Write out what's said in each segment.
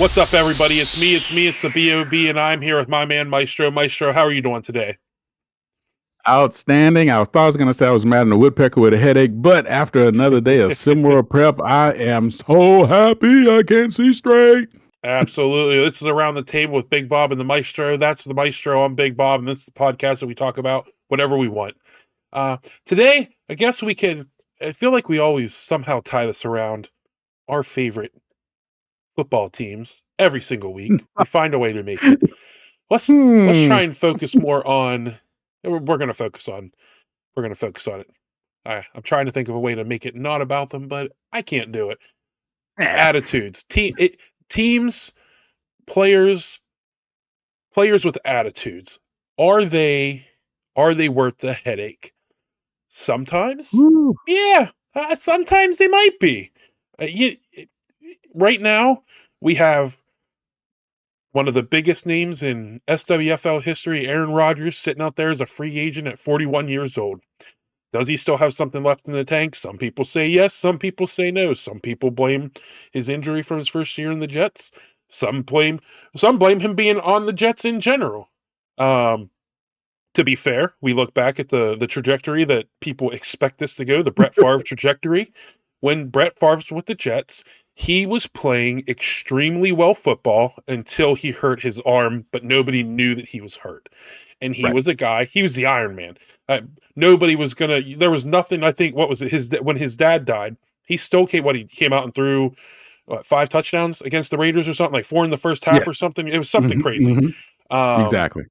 What's up, everybody? It's me, it's the B.O.B., and I'm here with my man, Maestro. Maestro, how are you doing today? Outstanding. I thought I was going to say I was mad at a woodpecker with a headache, but after another day of SimWorld prep, I am so happy I can't see straight. Absolutely. This is Around the Table with Big Bob and the Maestro. That's the Maestro. I'm Big Bob, and this is the podcast that we talk about whatever we want. Today, I guess I feel like we always somehow tie this around our favorite football teams every single week. We find a way to make it. Let's try and focus more on, we're going to focus on it. I'm trying to think of a way to make it not about them, but I can't do it. Attitudes, teams, players with attitudes. Are they worth the headache? Sometimes, yeah. Sometimes they might be. Right now, we have one of the biggest names in SWFL history, Aaron Rodgers, sitting out there as a free agent at 41 years old. Does he still have something left in the tank? Some people say yes, some people say no. Some people blame his injury from his first year in the Jets. Some blame him being on the Jets in general. To be fair, we look back at the trajectory that people expect this to go, the Brett Favre trajectory. When Brett Favre's with the Jets, he was playing extremely well football until he hurt his arm, but nobody knew that he was hurt. And he was a guy, he was the Iron Man. Nobody was there was nothing, I think, what was it, when his dad died, he still came out and threw 5 touchdowns against the Raiders or something, like 4 in the first half or something. It was something crazy. Exactly.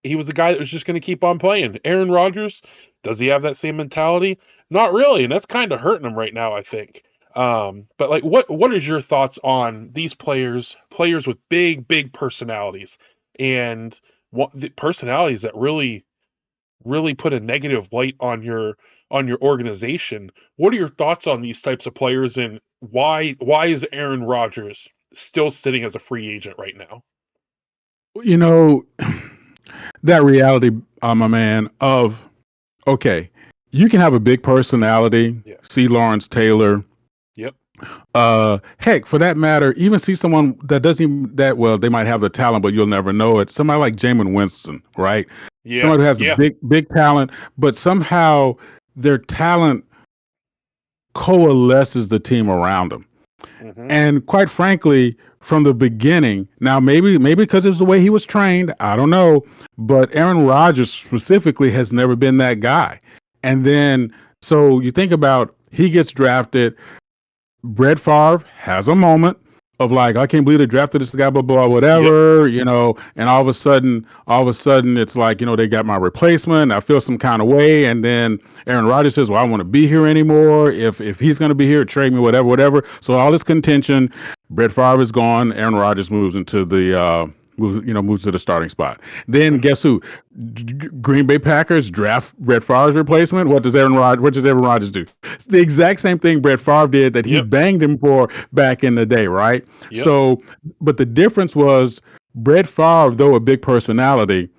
He was a guy that was just going to keep on playing. Aaron Rodgers, does he have that same mentality? Not really, and that's kind of hurting him right now, I think. But like, what is your thoughts on these players with big personalities, and the personalities that really put a negative light on your organization? What are your thoughts on these types of players, and why is Aaron Rodgers still sitting as a free agent right now? You know, that reality, my man, of, okay, you can have a big personality, see Lawrence Taylor. Yep. Heck, for that matter, even see someone that doesn't they might have the talent, but you'll never know it. Somebody like Jameis Winston, right? Yeah. Somebody who has a big talent, but somehow their talent coalesces the team around them. Mm-hmm. And quite frankly, from the beginning, now maybe because it's the way he was trained, I don't know, but Aaron Rodgers specifically has never been that guy. And then, so you think about, he gets drafted, Brett Favre has a moment of like, I can't believe they drafted this guy, blah, blah, whatever, and all of a sudden it's like, they got my replacement. I feel some kind of way. And then Aaron Rodgers says, well, I want to be here anymore. If he's going to be here, trade me, whatever. So all this contention, Brett Favre is gone. Aaron Rodgers moves into the, moves to the starting spot. Then guess who? Green Bay Packers draft Brett Favre's replacement. What does Aaron Rodgers do? It's the exact same thing Brett Favre did that he banged him for back in the day, right? Yep. So, but the difference was Brett Favre, though a big personality,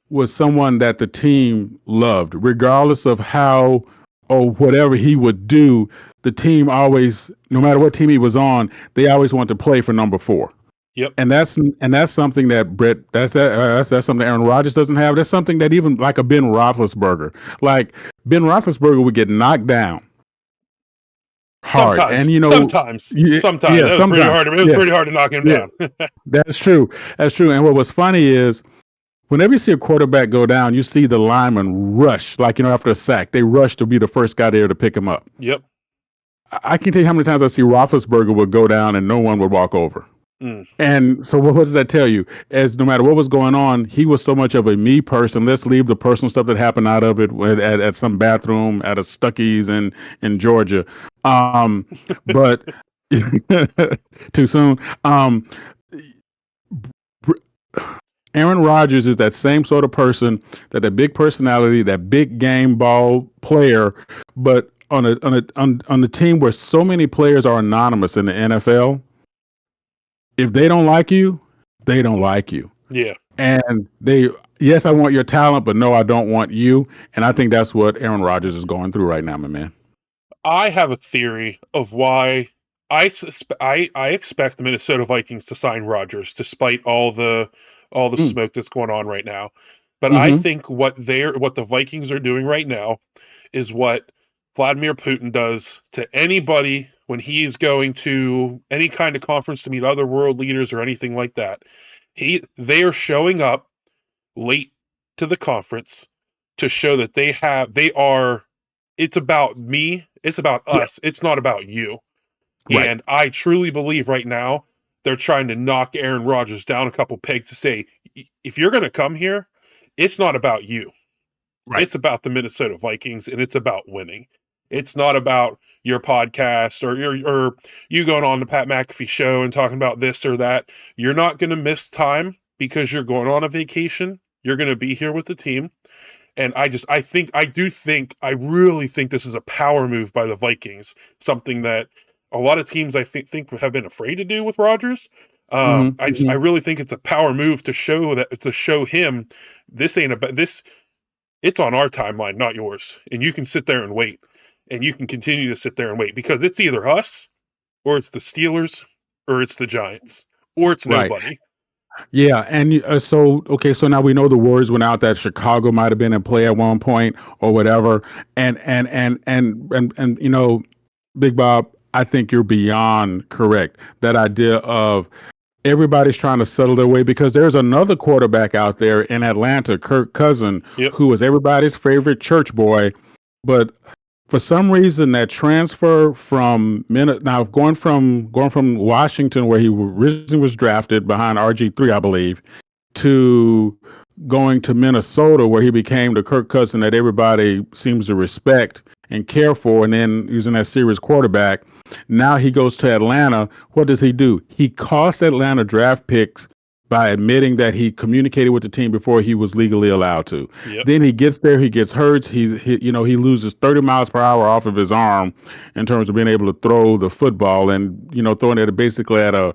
was someone that the team loved, regardless of how or whatever he would do. The team always, no matter what team he was on, they always wanted to play for number 4. Yep. And that's something that that's something Aaron Rodgers doesn't have. That's something that even like a Ben Roethlisberger, would get knocked down hard. Sometimes. And sometimes. It was pretty hard to knock him down. That's true. And what was funny is, whenever you see a quarterback go down, you see the lineman rush, like, after a sack, they rush to be the first guy there to pick him up. Yep. I can't tell you how many times I see Roethlisberger would go down and no one would walk over. And so what does that tell you? As no matter what was going on, he was so much of a me person. Let's leave the personal stuff that happened out of it at some bathroom at a Stuckey's in Georgia. But too soon. Aaron Rodgers is that same sort of person, that big personality, that big game ball player, but on a team where so many players are anonymous in the NFL. If they don't like you, they don't like you. Yeah. And yes, I want your talent, but no, I don't want you. And I think that's what Aaron Rodgers is going through right now, my man. I have a theory of why I expect the Minnesota Vikings to sign Rodgers, despite all the Mm. smoke that's going on right now. But I Mm-hmm. think what the Vikings are doing right now is what Vladimir Putin does to anybody when he is going to any kind of conference to meet other world leaders or anything like that. They are showing up late to the conference to show that they are. It's about me. It's about Yeah. us. It's not about you. Right. And I truly believe right now they're trying to knock Aaron Rodgers down a couple pegs to say, if you're going to come here, it's not about you. Right. It's about the Minnesota Vikings and it's about winning. It's not about your podcast or you going on the Pat McAfee show and talking about this or that. You're not going to miss time because you're going on a vacation. You're going to be here with the team. And I really think this is a power move by the Vikings, something that a lot of teams think have been afraid to do with Rodgers. Mm-hmm. I Mm-hmm. really think it's a power move to show him this ain't about this. It's on our timeline, not yours, and you can sit there and wait, and you can continue to sit there and wait because it's either us or it's the Steelers or it's the Giants or it's Right. nobody. Yeah, and so okay, so now we know the words went out that Chicago might have been in play at one point or whatever, and Big Bob, I think you're beyond correct. That idea of everybody's trying to settle their way because there's another quarterback out there in Atlanta, Kirk Cousin, Yep. who was everybody's favorite church boy, but for some reason that transfer from now going from Washington where he originally was drafted behind RG3, I believe, to going to Minnesota where he became the Kirk Cousin that everybody seems to respect and care for, and then using that series quarterback. Now he goes to Atlanta. What does he do? He costs Atlanta draft picks by admitting that he communicated with the team before he was legally allowed to. Yep. Then he gets there, he gets hurt, he loses 30 miles per hour off of his arm in terms of being able to throw the football, and throwing it basically at a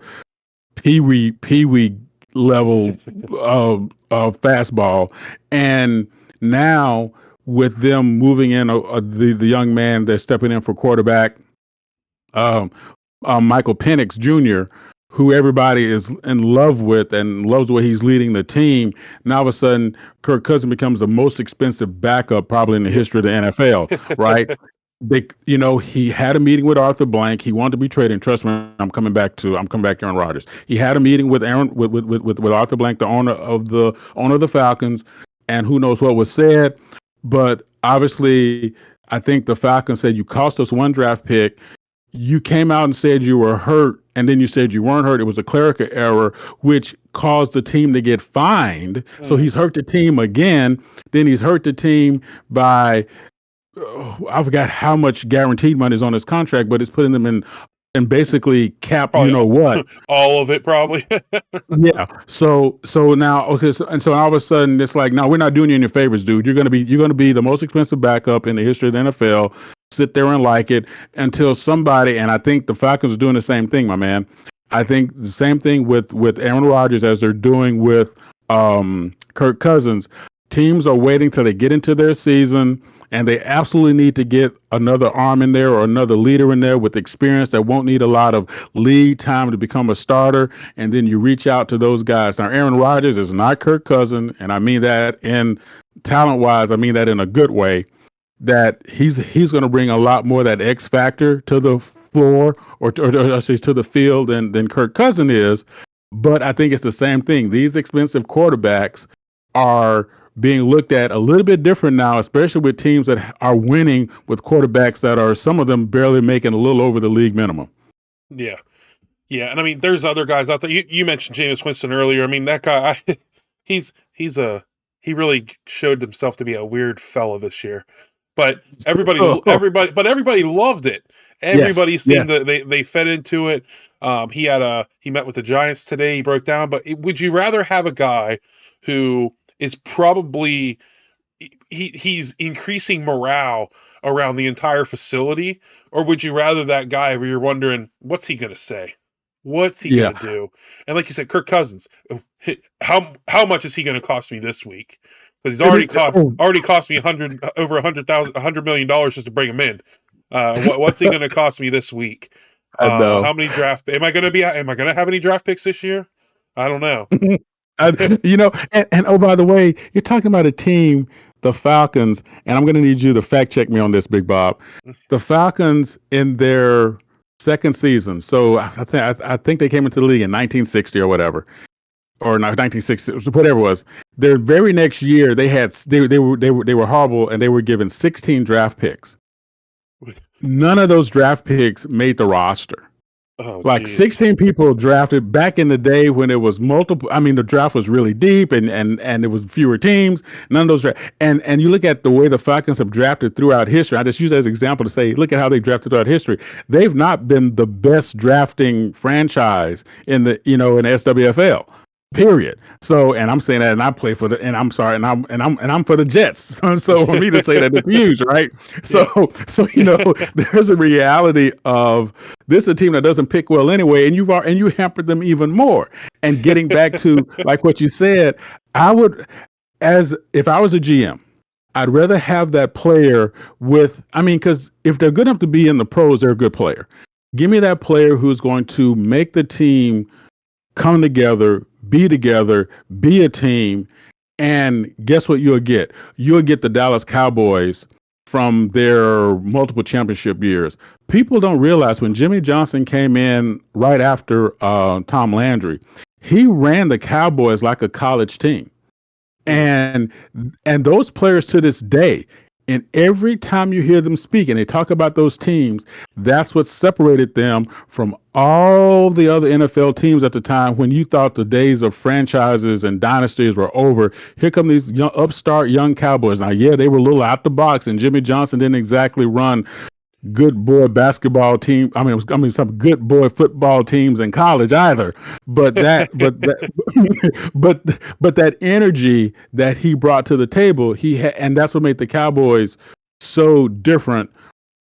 pee wee level of fastball. And now with them moving in the young man that's stepping in for quarterback, um, Michael Penix Jr., who everybody is in love with and loves the way he's leading the team. Now all of a sudden, Kirk Cousins becomes the most expensive backup probably in the Yep. history of the NFL, right? He had a meeting with Arthur Blank. He wanted to be traded. And trust me, I'm coming back to Aaron Rodgers. He had a meeting with Arthur Blank, the owner of the Falcons, and who knows what was said. But obviously, I think the Falcons said, you cost us one draft pick. You came out and said you were hurt, and then you said you weren't hurt. It was a clerical error, which caused the team to get fined. So Mm-hmm. he's hurt the team again. Then he's hurt the team by I forgot how much guaranteed money is on his contract, but it's putting them in basically cap. You Probably know what? all of it, probably. Yeah. So now, okay. So all of a sudden, it's like, no, we're not doing you any favors, dude. You're gonna be the most expensive backup in the history of the NFL. Sit there and like it until somebody. And I think the Falcons are doing the same thing, my man. I think the same thing with Aaron Rodgers as they're doing with Kirk Cousins. Teams are waiting till they get into their season, and they absolutely need to get another arm in there or another leader in there with experience that won't need a lot of lead time to become a starter. And then you reach out to those guys. Now, Aaron Rodgers is not Kirk Cousins, and I mean that in talent wise. I mean that in a good way. That he's going to bring a lot more of that X factor to the floor or I say to the field than Kirk Cousins is. But I think it's the same thing. These expensive quarterbacks are being looked at a little bit different now, especially with teams that are winning with quarterbacks that are some of them barely making a little over the league minimum. Yeah. Yeah, and I mean, there's other guys out there. You mentioned Jameis Winston earlier. I mean, that guy, he really showed himself to be a weird fella this year. But everybody loved it. Yes, Everybody yeah, seemed to they fed into it. He met with the Giants today. He broke down. But would you rather have a guy who is probably he's increasing morale around the entire facility, or would you rather that guy where you're wondering what's he gonna say? What's he yeah. gonna do? And like you said, Kirk Cousins, how much is he gonna cost me this week? Because he's And already he, oh, cost me $100 million just to bring him in. What's he gonna cost me this week? I know. How many draft? Am I gonna have any draft picks this year? I don't know. And oh, by the way, you're talking about a team, the Falcons, and I'm going to need you to fact check me on this, Big Bob. The Falcons in their second season, so I think they came into the league in 1960 or whatever, or not 1960, whatever it was. Their very next year, they were horrible, and they were given 16 draft picks. None of those draft picks made the roster. Oh, Like geez. 16 people drafted back in the day when it was multiple. I mean, the draft was really deep and there was fewer teams. None of those and you look at the way the Falcons have drafted throughout history. I just use that as an example to say, look at how they've drafted throughout history. They've not been the best drafting franchise in the in SWFL. Period. So, and I'm saying that, and I play for the, and I'm sorry, and I'm for the Jets. So for me to say that is huge, right? So, there's a reality of this is a team that doesn't pick well anyway, and you hampered them even more. And getting back to like what you said, I would, as if I was a GM, I'd rather have that player because if they're good enough to be in the pros, they're a good player. Give me that player who's going to make the team come together, be a team, and guess what you'll get? You'll get the Dallas Cowboys from their multiple championship years. People don't realize when Jimmy Johnson came in right after Tom Landry, he ran the Cowboys like a college team. And those players to this day, and every time you hear them speak and they talk about those teams, that's what separated them from all the other NFL teams at the time when you thought the days of franchises and dynasties were over. Here come these upstart young Cowboys. Now, yeah, they were a little out the box, and Jimmy Johnson didn't exactly run good boy basketball team. Some good boy football teams in college either. But but that energy that he brought to the table, and that's what made the Cowboys so different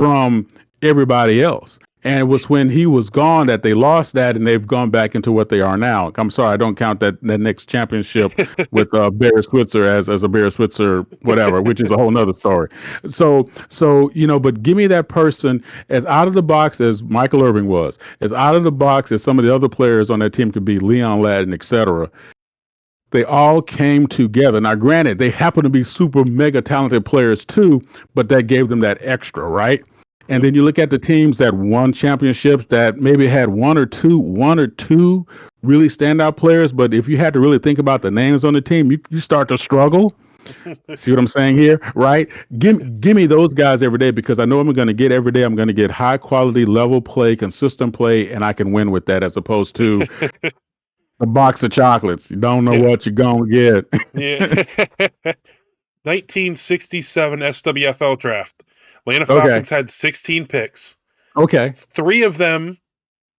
from everybody else. And it was when he was gone that they lost that, and they've gone back into what they are now. I'm sorry, I don't count that next championship with Barry Switzer as a Barry Switzer whatever, which is a whole nother story. So but give me that person as out of the box as Michael Irvin was, as out of the box as some of the other players on that team could be, Leon Ladden, etc. They all came together. Now, granted, they happen to be super mega talented players too, but that gave them that extra, right? And then you look at the teams that won championships that maybe had one or two really standout players. But if you had to really think about the names on the team, you start to struggle. See what I'm saying here, right? Give me those guys every day, because I know I'm going to get every day. I'm going to get high quality, level play, consistent play, and I can win with that, as opposed to a box of chocolates. You don't know what you're going to get. Yeah. 1967 SWFL draft. Atlanta Falcons had 16 picks. Okay. 3 of them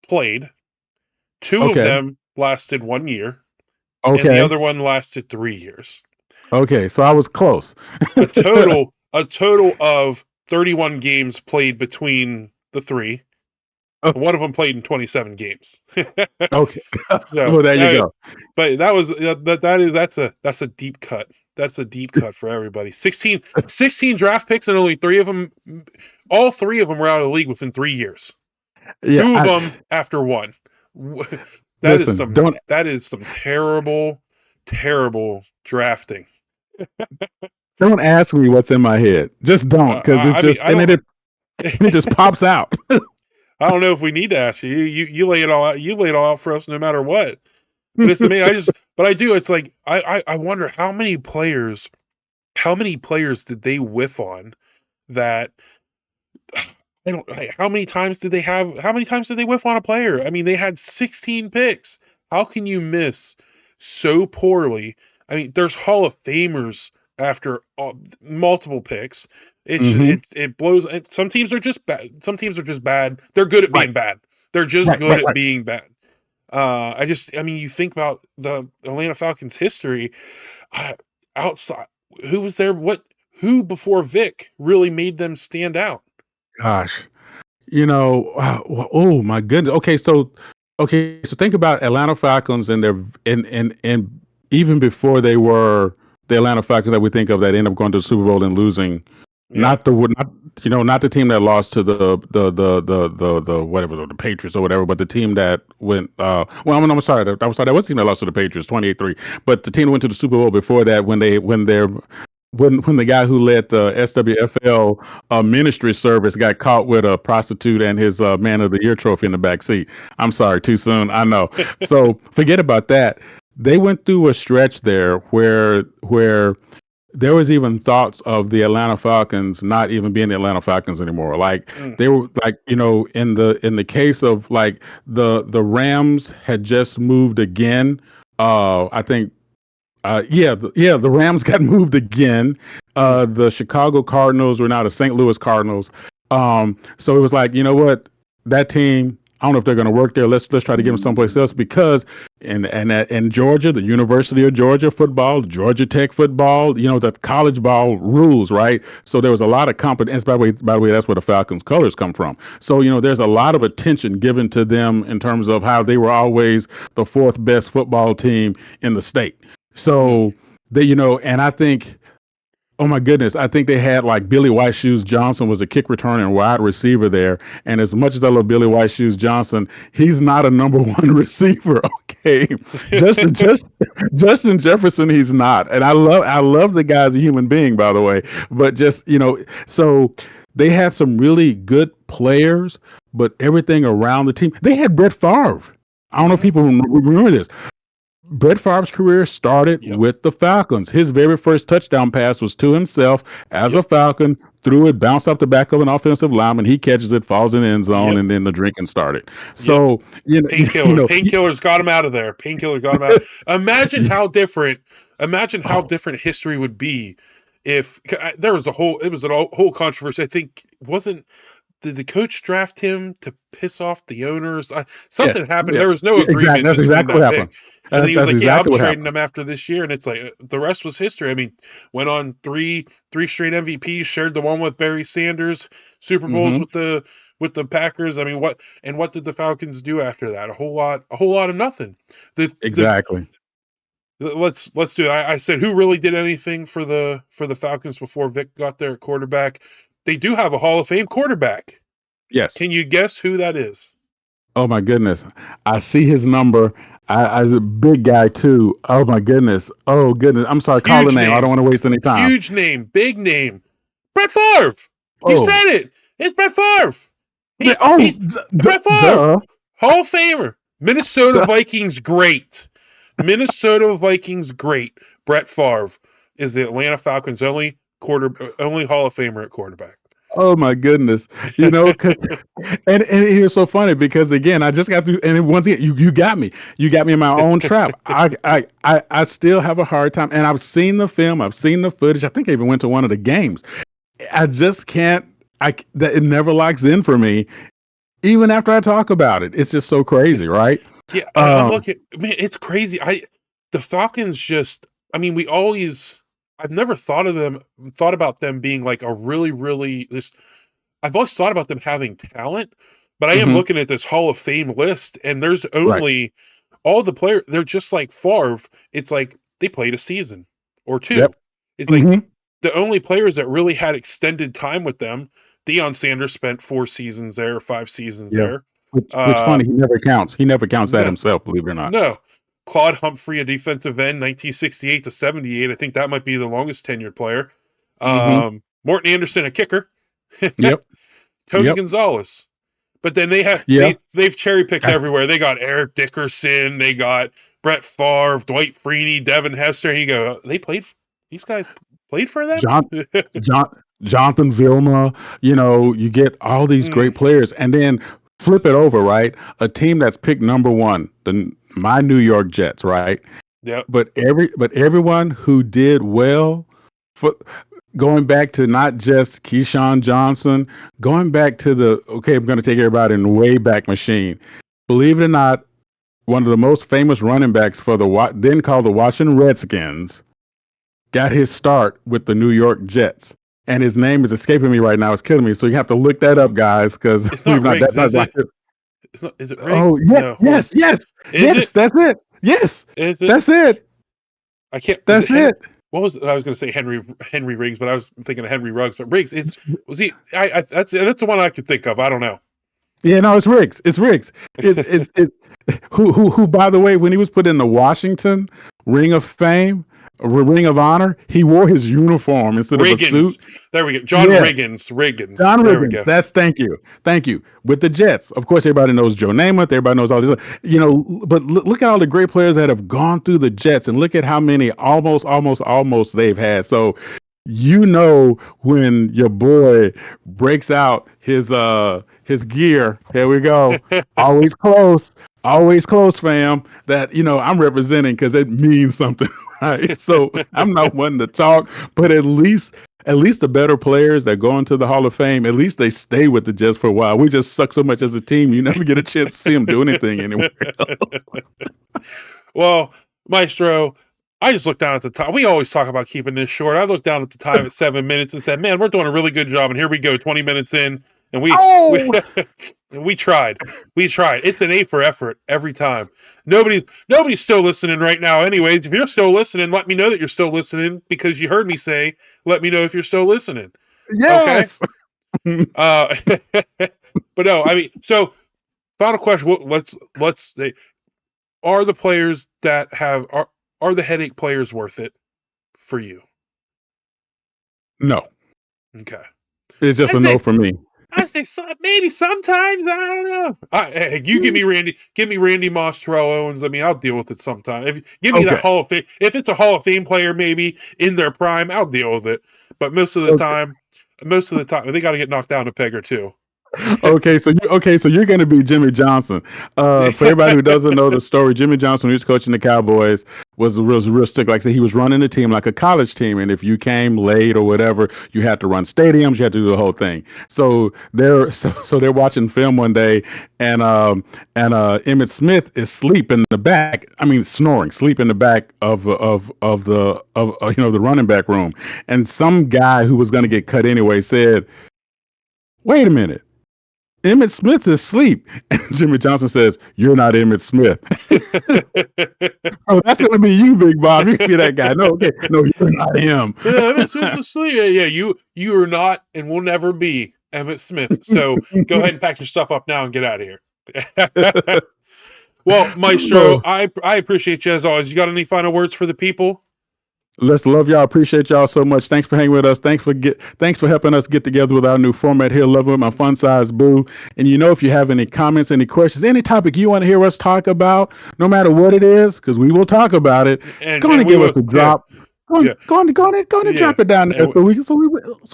played. 2 of them lasted 1 year. Okay. And the other one lasted 3 years. Okay, so I was close. a total of 31 games played between the 3. Oh. One of them played in 27 games. Okay. So well, there you go. But that's a deep cut. That's a deep cut for everybody. 16 draft picks, and only 3 of them, all 3 of them were out of the league within 3 years. Yeah, 2 of them after 1. That is some terrible, terrible drafting. Don't ask me what's in my head. Just don't, because it just pops out. I don't know if we need to ask you. You lay it all out. You lay it all out for us, no matter what. But it's amazing. It's like I wonder how many players did they whiff on that. How many times did they whiff on a player? I mean, they had 16 picks. How can you miss so poorly? I mean, there's Hall of Famers after multiple picks. It blows. Some teams are just bad. Some teams are just bad. They're good at being bad. They're just good at being bad. You think about the Atlanta Falcons history. Outside, who was there? Who before Vic really made them stand out? Gosh, oh my goodness. Okay, so think about Atlanta Falcons and even before they were the Atlanta Falcons that we think of that end up going to the Super Bowl and losing Yep. Not the team that lost to the whatever the Patriots or whatever, but the team that went. I'm sorry, that was the team that lost to the Patriots 28-3. But the team that went to the Super Bowl before that, when the guy who led the SWFL ministry service got caught with a prostitute and his Man of the Year trophy in the back seat. I'm sorry, too soon. I know. So forget about that. They went through a stretch there where there was even thoughts of the Atlanta Falcons not even being the Atlanta Falcons anymore. Like they were like, in the case of like the Rams had just moved again. I think the Rams got moved again. The Chicago Cardinals were now the St. Louis Cardinals. So it was like, you know what, that team, I don't know if they're going to work there. Let's try to get them someplace else, because in Georgia, the University of Georgia football, Georgia Tech football, the college ball rules, right? So there was a lot of competence. By the way, that's where the Falcons colors come from. So there's a lot of attention given to them in terms of how they were always the fourth best football team in the state. So they, and I think, oh my goodness, I think they had like Billy White Shoes Johnson was a kick returner and wide receiver there. And as much as I love Billy White Shoes Johnson, he's not a number one receiver. Okay, Justin Jefferson, he's not. And I love the guy as a human being, by the way. But just so they had some really good players, but everything around the team. They had Brett Favre. I don't know if people remember this. Brett Favre's career started with the Falcons. His very first touchdown pass was to himself as a Falcon, threw it, bounced off the back of an offensive lineman. He catches it, falls in the end zone, and then the drinking started. So, Painkillers got him out of there. Painkillers got him out. Imagine how different history would be if there was a whole controversy. I think did the coach draft him to piss off the owners? Something happened. Yeah. There was no agreement. Exactly. That's exactly what happened. And he was like, I'm trading him after this year. And it's like, the rest was history. I mean, went on three straight MVPs, shared the one with Barry Sanders, Super Bowls with the Packers. I mean, what did the Falcons do after that? A whole lot of nothing. Exactly. Let's do it. I said, who really did anything for the Falcons before Vic got there at quarterback? They do have a Hall of Fame quarterback. Yes. Can you guess who that is? Oh my goodness. I see his number. I was a big guy too. Oh my goodness. Oh goodness. I'm sorry. Call the name. I don't want to waste any time. Huge name. Big name. Brett Favre. He said it. It's Brett Favre. Brett Favre. Hall of Famer. Minnesota Vikings great. Minnesota Vikings great. Brett Favre is the Atlanta Falcons only Hall of Famer at quarterback. Oh my goodness. And it was so funny because again, I just got to, and once again, you got me in my own trap. I still have a hard time, and I've seen the film, I've seen the footage. I think I even went to one of the games. I just can't, it never locks in for me. Even after I talk about it, it's just so crazy, right? Yeah. I'm looking, man, it's crazy. The Falcons just, I mean, I've never thought about them being like a really, really I've always thought about them having talent, but I am looking at this Hall of Fame list, and there's only all the players. They're just like Favre. It's like they played a season or two. Yep. It's like the only players that really had extended time with them. Deion Sanders spent 4 seasons there, 5 seasons there. Which funny, he never counts. He never counts that himself, believe it or not. No. Claude Humphrey, a defensive end, 1968 to 78. I think that might be the longest tenured player. Morton Anderson, a kicker. Yep. Tony Gonzalez. But then they've cherry picked everywhere. They got Eric Dickerson. They got Brett Favre, Dwight Freeney, Devin Hester. And you go, these guys played for them? Jonathan Vilma. You get all these great players. And then flip it over, right? A team that's picked number one, my New York Jets, right? Yeah. But everyone who did well, going back to not just Keyshawn Johnson, going back to I'm going to take everybody in the way back machine. Believe it or not, one of the most famous running backs for then called the Washington Redskins, got his start with the New York Jets. And his name is escaping me right now. It's killing me. So you have to look that up, guys, because it's not Riggs, is it? Is it Riggs? Oh, yeah, no. Yes. That's it. Yes. Is it? That's it. I can't. That's it. what was I was going to say Henry Riggs, but I was thinking of Henry Ruggs. But Riggs was he? That's the one I could think of. I don't know. Yeah, no, it's Riggs. It's Riggs. It's who by the way, when he was put in the Washington Ring of Fame, Ring of Honor, he wore his uniform instead of a suit. There we go. John Yeah. Riggins. John There we Riggins. go. That's thank you. With the Jets, of course, everybody knows Joe Namath. Everybody knows all this. But look at all the great players that have gone through the Jets, and look at how many almost they've had. So when your boy breaks out his gear, here we go. Always close, fam. That I'm representing because it means something, right? So I'm not one to talk, but at least the better players that go into the Hall of Fame, at least they stay with the Jets for a while. We just suck so much as a team, you never get a chance to see them do anything anywhere else. Well, Maestro, I just looked down at the time. We always talk about keeping this short. I looked down at the time at 7 minutes and said, "Man, we're doing a really good job." And here we go, 20 minutes in, and we tried. We tried. It's an A for effort every time. Nobody's still listening right now. Anyways, if you're still listening, let me know that you're still listening because you heard me say, "Let me know if you're still listening." Yes. Okay. But no, I mean, so final question. Let's say, are the players that are the headache players worth it for you? No. Okay. It's just a no for me. I say maybe sometimes. I don't know. Hey, you give me Randy Moss, Terrell Owens. I mean, I'll deal with it sometime. If give me that Hall of Fame, if it's a Hall of Fame player, maybe in their prime, I'll deal with it. But most of the time, they got to get knocked down a peg or two. Okay, so you're going to be Jimmy Johnson. For everybody who doesn't know the story, Jimmy Johnson, when he was coaching the Cowboys, was a real stick. Like I said, he was running the team like a college team, and if you came late or whatever, you had to run stadiums, you had to do the whole thing. So they're watching film one day, and Emmitt Smith is asleep in the back. I mean, snoring, sleep in the back of the running back room, and some guy who was going to get cut anyway said, "Wait a minute. Emmitt Smith is asleep." And Jimmy Johnson says, "You're not Emmitt Smith." Oh, that's going to be you, Big Bob. You can be that guy. No, you're not him. Emmitt Smith is asleep. Yeah, you are not and will never be Emmitt Smith. So go ahead and pack your stuff up now and get out of here. Well, Maestro, I appreciate you as always. You got any final words for the people? Let's love y'all. Appreciate y'all so much. Thanks for hanging with us. Thanks for helping us get together with our new format here. Love with my fun size boo. And if you have any comments, any questions, any topic you want to hear us talk about, no matter what it is, because we will talk about it. Go on and give us a drop. Yeah. Go on and drop it down there so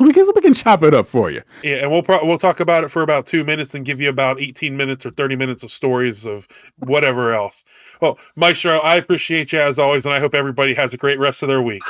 we can chop it up for you. Yeah, and we'll talk about it for about 2 minutes and give you about 18 minutes or 30 minutes of stories of whatever else. Well, Maestro, I appreciate you as always, and I hope everybody has a great rest of their week.